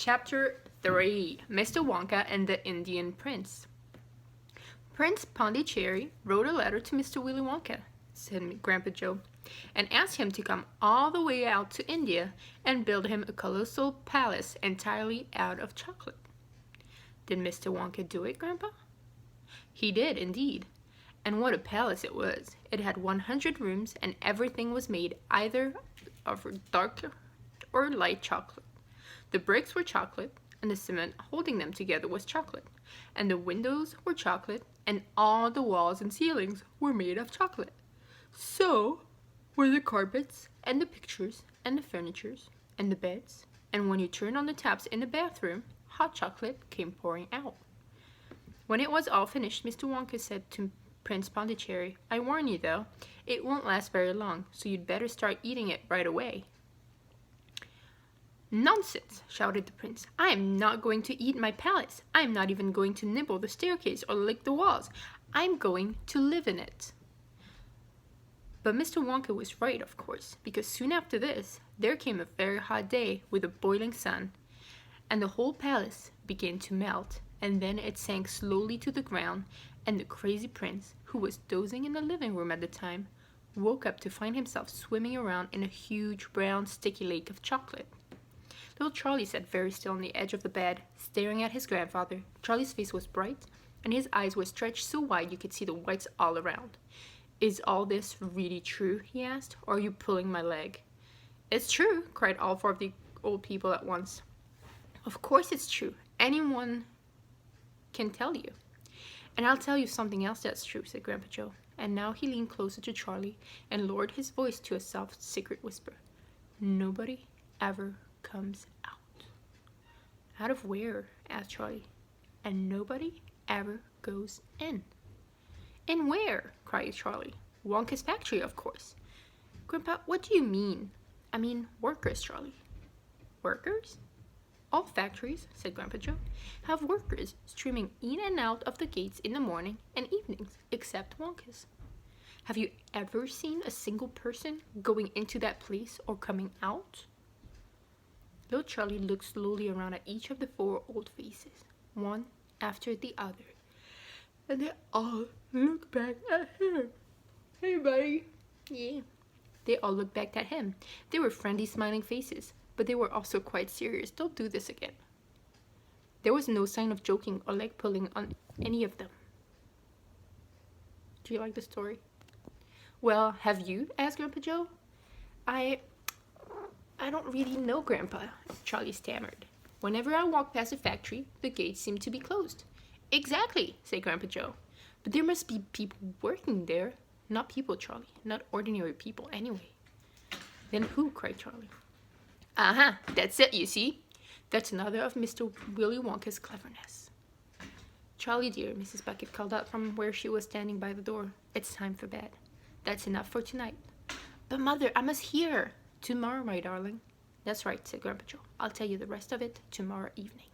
Chapter 3 Mr. Wonka and the Indian Prince. Prince Pondicherry wrote a letter to Mr. Willy Wonka, said Grandpa Joe, and asked him to come all the way out to India and build him a colossal palace entirely out of chocolate. Did Mr. Wonka do it, Grandpa? He did, indeed. And what a palace it was! It had 100 rooms, and everything was made either of dark or light chocolate. The bricks were chocolate, and the cement holding them together was chocolate, and the windows were chocolate, and all the walls and ceilings were made of chocolate. So were the carpets, and the pictures, and the furnitures, and the beds, and when you turned on the taps in the bathroom, hot chocolate came pouring out. When it was all finished, Mr. Wonka said to Prince Pondicherry, "I warn you, though, it won't last very long, so you'd better start eating it right away." "Nonsense!" shouted the prince. "I am not going to eat my palace. I am not even going to nibble the staircase or lick the walls. I am going to live in it." But Mr. Wonka was right, of course, because soon after this, there came a very hot day with a boiling sun, and the whole palace began to melt, and then it sank slowly to the ground, and the crazy prince, who was dozing in the living room at the time, woke up to find himself swimming around in a huge brown sticky lake of chocolate. Little Charlie sat very still on the edge of the bed, staring at his grandfather. Charlie's face was bright, and his eyes were stretched so wide you could see the whites all around. "Is all this really true?" he asked, "or are you pulling my leg?" "It's true," cried all four of the old people at once. "Of course it's true. Anyone can tell you." "And I'll tell you something else that's true," said Grandpa Joe. And now he leaned closer to Charlie and lowered his voice to a soft, secret whisper. "Nobody ever comes out." "Out of where?" asked Charlie. "And nobody ever goes in." "In where?" cried Charlie. "Wonka's factory, of course." "Grandpa, what do you mean?" "I mean workers, Charlie." "Workers?" "All factories," said Grandpa Joe, "have workers streaming in and out of the gates in the morning and evenings, except Wonka's. Have you ever seen a single person going into that place or coming out?" Little Charlie looked slowly around at each of the four old faces, one after the other, and they all looked back at him. "Hey, buddy." "Yeah." They all looked back at him. They were friendly, smiling faces, but they were also quite serious. "Don't do this again." There was no sign of joking or leg pulling on any of them. Do you like the story? "Well, have you?" asked Grandpa Joe. I don't really know, Grandpa," Charlie stammered. "Whenever I walk past a factory, the gates seem to be closed." "Exactly," said Grandpa Joe. "But there must be people working there." "Not people, Charlie. Not ordinary people, anyway." "Then who?" cried Charlie. "Aha, that's it, you see. That's another of Mr. Willy Wonka's cleverness." "Charlie, dear," Mrs. Bucket called out from where she was standing by the door, "it's time for bed. That's enough for tonight." "But, Mother, I must hear." "Tomorrow, my darling." "That's right," said Grandpa Joe. "I'll tell you the rest of it tomorrow evening."